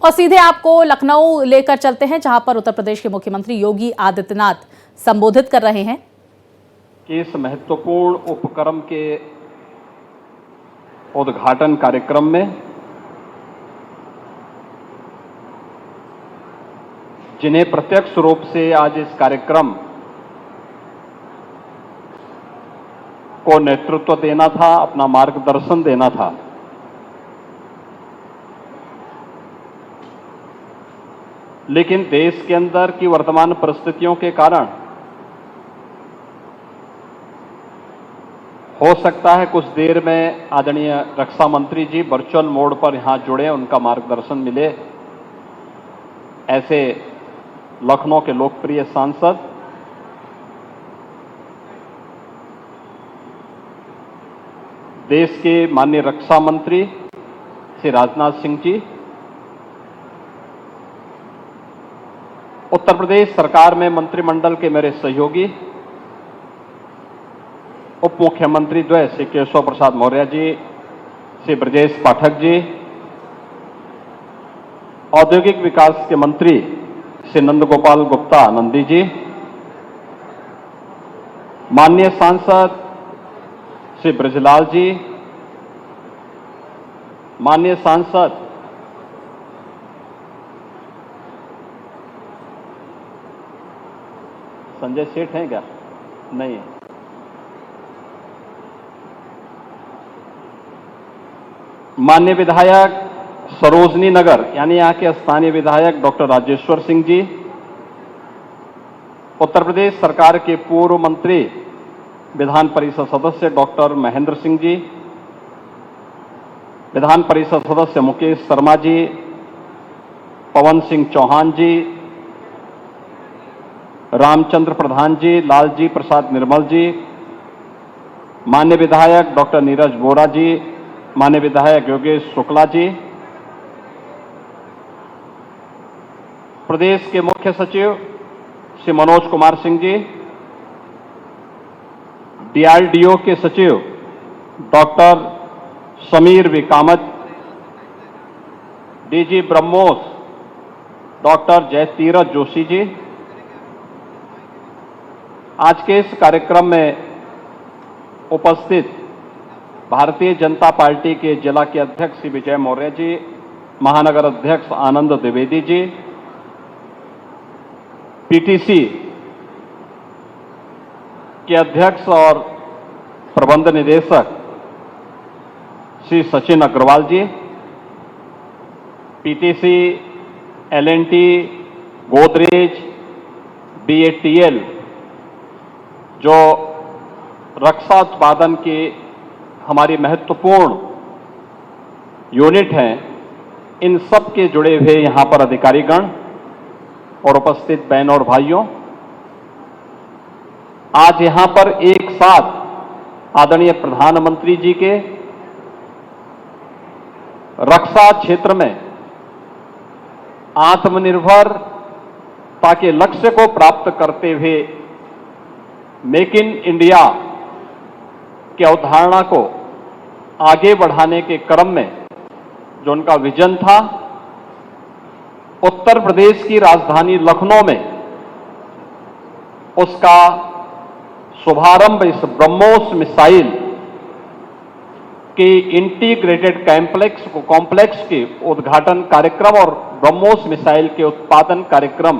और सीधे आपको लखनऊ लेकर चलते हैं, जहां पर उत्तर प्रदेश के मुख्यमंत्री योगी आदित्यनाथ संबोधित कर रहे हैं। इस महत्वपूर्ण उपक्रम के उद्घाटन कार्यक्रम में जिन्हें प्रत्यक्ष रूप से आज इस कार्यक्रम को नेतृत्व देना था, अपना मार्गदर्शन देना था, लेकिन देश के अंदर की वर्तमान परिस्थितियों के कारण हो सकता है कुछ देर में आदरणीय रक्षा मंत्री जी वर्चुअल मोड पर यहां जुड़े, उनका मार्गदर्शन मिले। ऐसे लखनऊ के लोकप्रिय सांसद देश के माननीय रक्षा मंत्री श्री राजनाथ सिंह जी, उत्तर प्रदेश सरकार में मंत्रिमंडल के मेरे सहयोगी उप मुख्यमंत्री द्वय श्री केशव प्रसाद मौर्य जी, श्री ब्रजेश पाठक जी, औद्योगिक विकास के मंत्री श्री नंदगोपाल गुप्ता नंदी जी, माननीय सांसद श्री ब्रजलाल जी, माननीय सांसद संजय सेठ हैं क्या? नहीं है। माननीय विधायक सरोजनी नगर यानी यहां के स्थानीय विधायक डॉक्टर राजेश्वर सिंह जी, उत्तर प्रदेश सरकार के पूर्व मंत्री विधान परिषद सदस्य डॉक्टर महेंद्र सिंह जी, विधान परिषद सदस्य मुकेश शर्मा जी, पवन सिंह चौहान जी, रामचंद्र प्रधान जी, लालजी प्रसाद निर्मल जी, माननीय विधायक डॉक्टर नीरज बोरा जी, माननीय विधायक योगेश शुक्ला जी, प्रदेश के मुख्य सचिव श्री मनोज कुमार सिंह जी, डीआरडीओ के सचिव doctor Sameer V Kamat, DG BrahMos doctor Jayatirtha Joshi ji, आज के इस कार्यक्रम में उपस्थित भारतीय जनता पार्टी के जिला के अध्यक्ष श्री विजय मौर्य जी, महानगर अध्यक्ष आनंद द्विवेदी जी, पीटीसी के अध्यक्ष और प्रबंध निदेशक श्री सचिन अग्रवाल जी, पीटीसी, एलएनटी, गोदरेज, बीएटीएल जो रक्षा उत्पादन की हमारी महत्वपूर्ण यूनिट हैं, इन सब के जुड़े हुए यहां पर अधिकारीगण और उपस्थित बहनों और भाइयों, आज यहां पर एक साथ आदरणीय प्रधानमंत्री जी के रक्षा क्षेत्र में आत्मनिर्भरता के लक्ष्य को प्राप्त करते हुए मेक इन इंडिया की अवधारणा को आगे बढ़ाने के क्रम में जो उनका विजन था, उत्तर प्रदेश की राजधानी लखनऊ में उसका शुभारंभ इस ब्रह्मोस मिसाइल के इंटीग्रेटेड कॉम्प्लेक्स के उद्घाटन कार्यक्रम और ब्रह्मोस मिसाइल के उत्पादन कार्यक्रम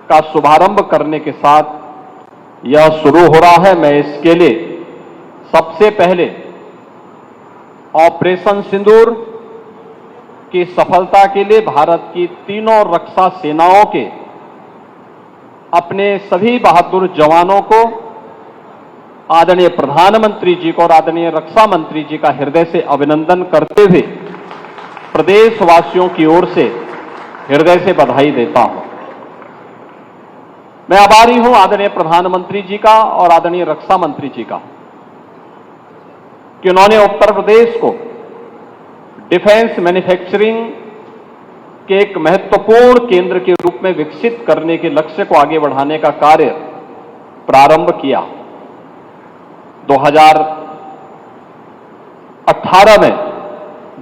का शुभारंभ करने के साथ यह शुरू हो रहा है। मैं इसके लिए सबसे पहले ऑपरेशन सिंदूर की सफलता के लिए भारत की तीनों रक्षा सेनाओं के अपने सभी बहादुर जवानों को, आदरणीय प्रधानमंत्री जी को और आदरणीय रक्षा मंत्री जी का हृदय से अभिनंदन करते हुए प्रदेशवासियों की ओर से हृदय से बधाई देता हूं। मैं आभारी हूं आदरणीय प्रधानमंत्री जी का और आदरणीय रक्षा मंत्री जी का कि उन्होंने उत्तर प्रदेश को डिफेंस मैन्युफैक्चरिंग के एक महत्वपूर्ण केंद्र के रूप में विकसित करने के लक्ष्य को आगे बढ़ाने का कार्य प्रारंभ किया। 2018 में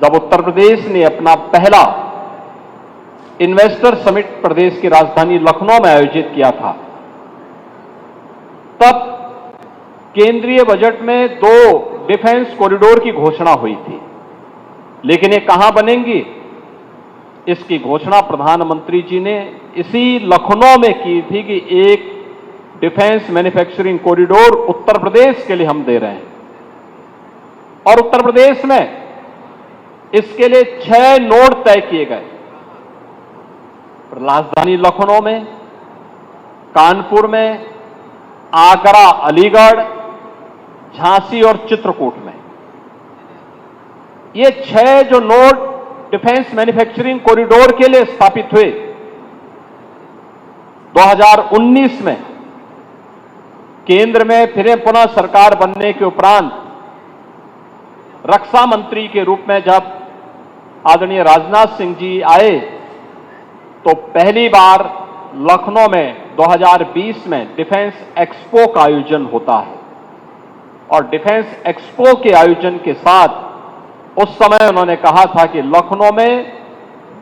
जब उत्तर प्रदेश ने अपना पहला इन्वेस्टर समिट प्रदेश की राजधानी लखनऊ में आयोजित किया था, तब केंद्रीय बजट में 2 डिफेंस कॉरिडोर की घोषणा हुई थी। लेकिन ये कहां बनेंगी, इसकी घोषणा प्रधानमंत्री जी ने इसी लखनऊ में की थी कि एक defence manufacturing corridor Uttar Pradesh के लिए हम दे रहे हैं। और उत्तर प्रदेश में इसके लिए 6 नोड तय किए गए। राजधानी लखनऊ में, कानपुर में, आगरा, अलीगढ़, झांसी और चित्रकूट में। ये 6 जो नोड डिफेंस मैन्युफैक्चरिंग कॉरिडोर के लिए स्थापित हुए, 2019 में केंद्र में फिर पुनः सरकार बनने के उपरांत रक्षा मंत्री के रूप में जब आदरणीय राजनाथ सिंह जी आए, तो पहली बार लखनऊ में 2020 में डिफेंस एक्सपो का आयोजन होता है। और डिफेंस एक्सपो के आयोजन के साथ उस समय उन्होंने कहा था कि लखनऊ में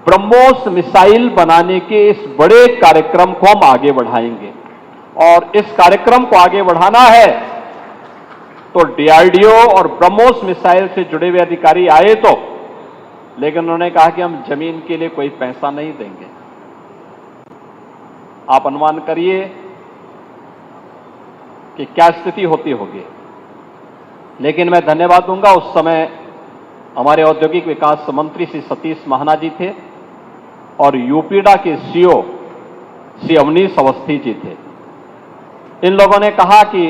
ब्रह्मोस मिसाइल बनाने के इस बड़े कार्यक्रम को हम आगे बढ़ाएंगे। और इस कार्यक्रम को आगे बढ़ाना है तो डीआरडीओ और ब्रह्मोस मिसाइल से जुड़े हुए अधिकारी आए तो, लेकिन उन्होंने कहा कि हम जमीन के लिए कोई पैसा नहीं देंगे। आप अनुमान करिए कि क्या स्थिति होती होगी। लेकिन मैं धन्यवाद दूंगा, उस समय हमारे औद्योगिक विकास मंत्री श्री सतीश महाना जी थे और यूपीडा के सीओ श्री अवनीश अवस्थी जी थे। इन लोगों ने कहा कि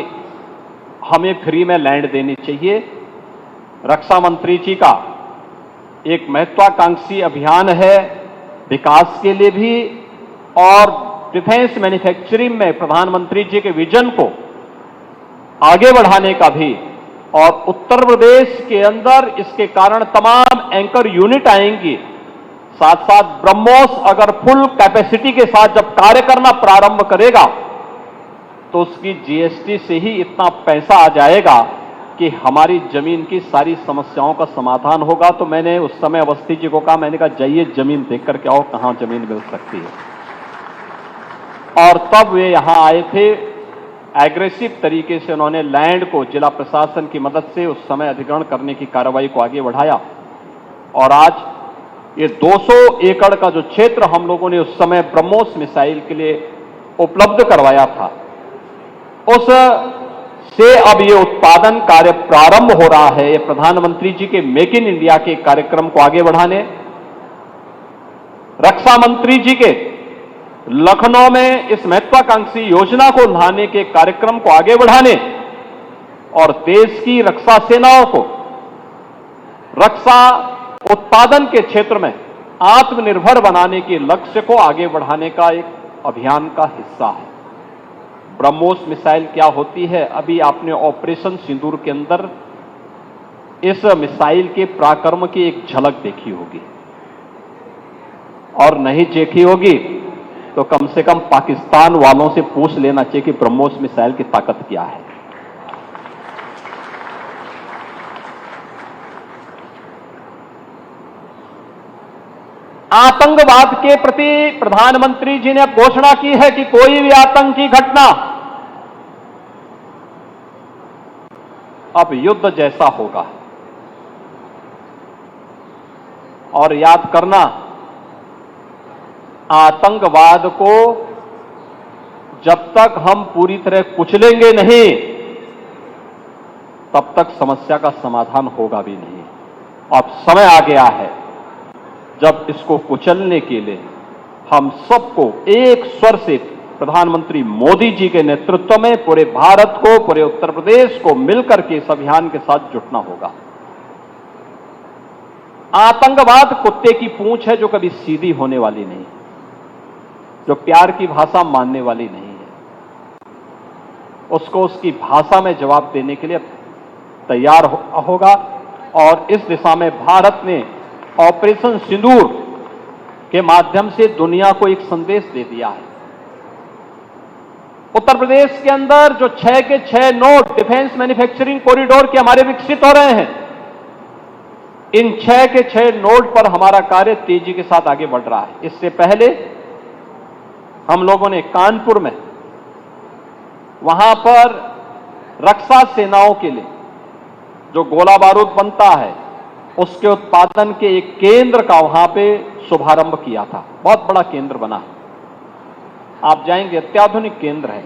हमें फ्री में लैंड देनी चाहिए। रक्षा मंत्री जी का एक महत्वाकांक्षी अभियान है विकास के लिए भी और डिफेंस मैन्युफैक्चरिंग में प्रधानमंत्री जी के विजन को आगे बढ़ाने का भी। और उत्तर प्रदेश के अंदर इसके कारण तमाम एंकर यूनिट आएंगी। साथ साथ ब्रह्मोस अगर फुल कैपेसिटी के साथ जब कार्य करना प्रारंभ करेगा तो उसकी जीएसटी से ही इतना पैसा आ जाएगा कि हमारी जमीन की सारी समस्याओं का समाधान होगा। तो मैंने उस समय अवस्थी जी को कहा, मैंने कहा जाइए जमीन देख करके आओ, कहां जमीन मिल सकती है। और तब वे यहां आए थे। एग्रेसिव तरीके से उन्होंने लैंड को जिला प्रशासन की मदद से उस समय अधिग्रहण करने की कार्रवाई को आगे बढ़ाया। और आज ये 200 एकड़ का जो क्षेत्र हम लोगों ने उस समय ब्रह्मोस मिसाइल के लिए उपलब्ध करवाया था, उस से अब ये उत्पादन कार्य प्रारंभ हो रहा है। ये प्रधानमंत्री जी के मेक इन इंडिया के कार्यक्रम को आगे बढ़ाने, रक्षा मंत्री जी के लखनऊ में इस महत्वाकांक्षी योजना को लाने के कार्यक्रम को आगे बढ़ाने और देश की रक्षा सेनाओं को रक्षा उत्पादन के क्षेत्र में आत्मनिर्भर बनाने के लक्ष्य को आगे बढ़ाने का एक अभियान का हिस्सा है। ब्रह्मोस मिसाइल क्या होती है, अभी आपने ऑपरेशन सिंदूर के अंदर इस मिसाइल के पराक्रम की एक झलक देखी होगी, और नहीं देखी होगी तो कम से कम पाकिस्तान वालों से पूछ लेना चाहिए कि ब्रह्मोस मिसाइल की ताकत क्या है। आतंकवाद के प्रति प्रधानमंत्री जी ने अब घोषणा की है कि कोई भी आतंकी घटना अब युद्ध जैसा होगा। और याद करना, आतंकवाद को जब तक हम पूरी तरह कुचलेंगे नहीं, तब तक समस्या का समाधान होगा भी नहीं। अब समय आ गया है जब इसको कुचलने के लिए हम सबको एक स्वर से प्रधानमंत्री मोदी जी के नेतृत्व में पूरे भारत को, पूरे उत्तर प्रदेश को मिलकर के इस अभियान के साथ जुटना होगा। आतंकवाद कुत्ते की पूंछ है जो कभी सीधी होने वाली नहीं, जो प्यार की भाषा मानने वाली नहीं है। उसको उसकी भाषा में जवाब देने के लिए तैयार होगा। और इस दिशा में भारत ने ऑपरेशन सिंदूर के माध्यम से दुनिया को एक संदेश दे दिया है। उत्तर प्रदेश के अंदर जो 6 के 6 नोड डिफेंस मैन्युफैक्चरिंग कॉरिडोर के हमारे विकसित हो रहे हैं, इन 6 के 6 नोड पर हमारा कार्य तेजी के साथ आगे बढ़ रहा है। इससे पहले हम लोगों ने कानपुर में वहां पर रक्षा सेनाओं के लिए जो गोला बारूद बनता है उसके उत्पादन के एक केंद्र का वहां पे शुभारंभ किया था। बहुत बड़ा केंद्र बना है, आप जाएंगे अत्याधुनिक केंद्र है।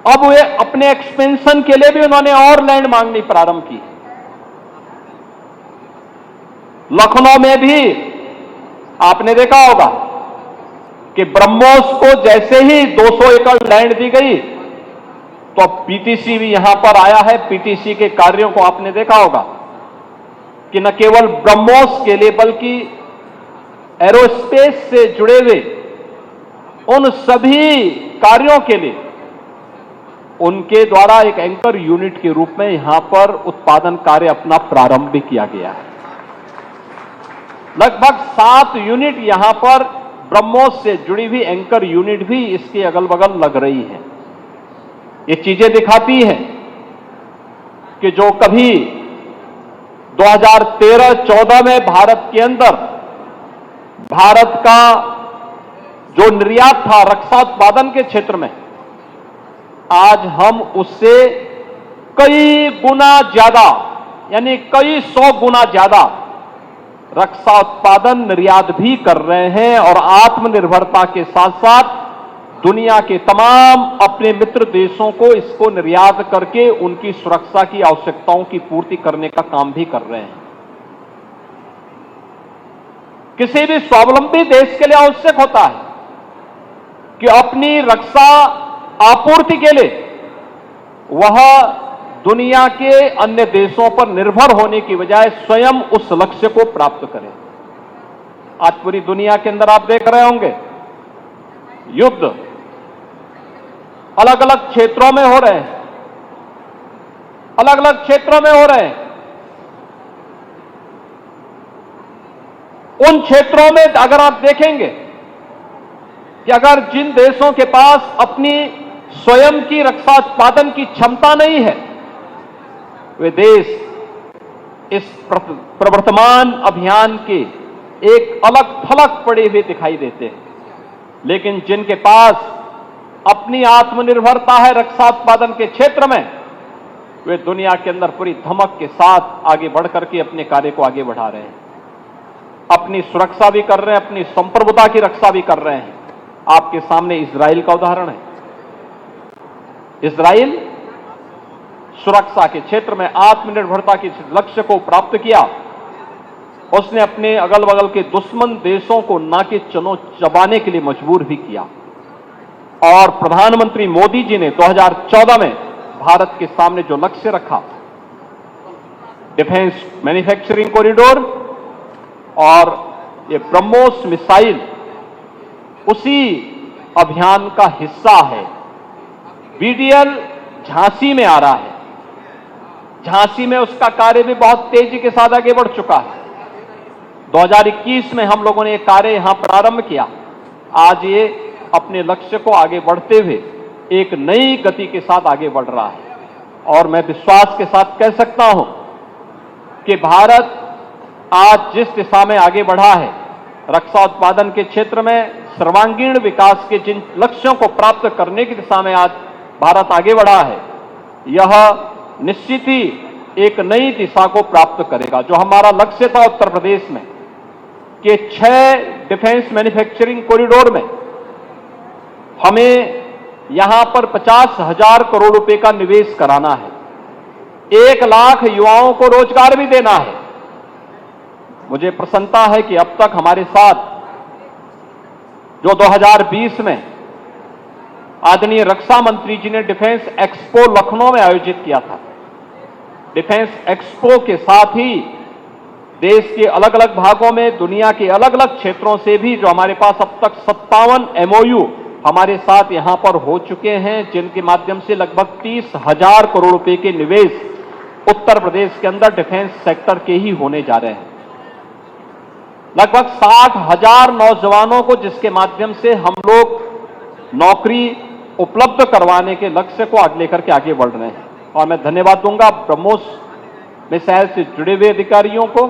अब वे अपने एक्सपेंशन के लिए भी उन्होंने और लैंड मांगनी प्रारंभ की। लखनऊ में भी आपने देखा होगा कि ब्रह्मोस को जैसे ही 200 एकड़ लैंड दी गई तो अब पीटीसी भी यहां पर आया है। पीटीसी के कार्यों को आपने देखा होगा कि न केवल ब्रह्मोस के लिए बल्कि एरोस्पेस से जुड़े हुए उन सभी कार्यों के लिए उनके द्वारा एक एंकर यूनिट के रूप में यहां पर उत्पादन कार्य अपना प्रारंभ भी किया गया है। लगभग 7 यूनिट यहां पर ब्रह्मोस से जुड़ी हुई एंकर यूनिट भी इसके अगल बगल लग रही है। ये चीजें दिखाती है कि जो कभी 2013-14 में भारत के अंदर भारत का जो निर्यात था रक्षा उत्पादन के क्षेत्र में, आज हम उससे कई गुना ज्यादा यानी कई 100 गुना ज्यादा रक्षा उत्पादन निर्यात भी कर रहे हैं और आत्मनिर्भरता के साथ साथ दुनिया के तमाम अपने मित्र देशों को इसको निर्यात करके उनकी सुरक्षा की आवश्यकताओं की पूर्ति करने का काम भी कर रहे हैं। किसी भी स्वावलंबी देश के लिए आवश्यक होता है कि अपनी रक्षा आपूर्ति के लिए वह दुनिया के अन्य देशों पर निर्भर होने की बजाय स्वयं उस लक्ष्य को प्राप्त करें। आज पूरी दुनिया के अंदर आप देख रहे होंगे युद्ध अलग अलग क्षेत्रों में हो रहे हैं, अलग अलग क्षेत्रों में हो रहे हैं। उन क्षेत्रों में अगर आप देखेंगे कि अगर जिन देशों के पास अपनी स्वयं की रक्षा उत्पादन की क्षमता नहीं है, वे देश इस प्रवर्तमान अभियान के एक अलग थलग पड़े हुए दिखाई देते हैं। लेकिन जिनके पास अपनी आत्मनिर्भरता है रक्षा उत्पादन के क्षेत्र में, वे दुनिया के अंदर पूरी धमक के साथ आगे बढ़ करके अपने कार्य को आगे बढ़ा रहे हैं, अपनी सुरक्षा भी कर रहे हैं, अपनी संप्रभुता की रक्षा भी कर रहे हैं। आपके सामने इजराइल का उदाहरण है। इजराइल सुरक्षा के क्षेत्र में आत्मनिर्भरता के लक्ष्य को प्राप्त किया। उसने अपने अगल बगल के दुश्मन देशों को नाके चनो चबाने के लिए मजबूर भी किया। और प्रधानमंत्री मोदी जी ने 2014 में भारत के सामने जो लक्ष्य रखा, डिफेंस मैन्युफैक्चरिंग कॉरिडोर और ये ब्रह्मोस मिसाइल उसी अभियान का हिस्सा है। बीडीएल झांसी में आ रहा है, झांसी में उसका कार्य भी बहुत तेजी के साथ आगे बढ़ चुका है। 2021 में हम लोगों ने यह कार्य यहां प्रारंभ किया। आज ये अपने लक्ष्य को आगे बढ़ते हुए एक नई गति के साथ आगे बढ़ रहा है। और मैं विश्वास के साथ कह सकता हूं कि भारत आज जिस दिशा में आगे बढ़ा है, रक्षा उत्पादन के क्षेत्र में सर्वांगीण विकास के जिन लक्ष्यों को प्राप्त करने की दिशा में आज भारत आगे बढ़ा है, यह निश्चित ही एक नई दिशा को प्राप्त करेगा। जो हमारा लक्ष्य था उत्तर प्रदेश में कि 6 डिफेंस मैन्युफैक्चरिंग कॉरिडोर में हमें यहां पर 50,000 करोड़ रुपए का निवेश कराना है, 1 लाख युवाओं को रोजगार भी देना है। मुझे प्रसन्नता है कि अब तक हमारे साथ जो 2020 में आदरणीय रक्षा मंत्री जी ने डिफेंस एक्सपो लखनऊ में आयोजित किया था, डिफेंस एक्सपो के साथ ही देश के अलग अलग भागों में दुनिया के अलग अलग क्षेत्रों से भी जो हमारे पास अब तक 57 MOU हमारे साथ यहां पर हो चुके हैं, जिनके माध्यम से लगभग 30,000 करोड़ रुपए के निवेश उत्तर प्रदेश के अंदर डिफेंस सेक्टर के ही होने जा रहे हैं। लगभग 60,000 नौजवानों को जिसके माध्यम से हम लोग नौकरी उपलब्ध करवाने के लक्ष्य को आगे लेकर के आगे बढ़ रहे हैं। और मैं धन्यवाद दूंगा ब्रह्मोस मिसाइल से जुड़े हुए अधिकारियों को,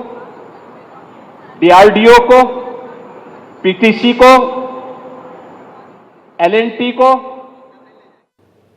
डीआरडीओ को, पीटीसी को, एलएनटी को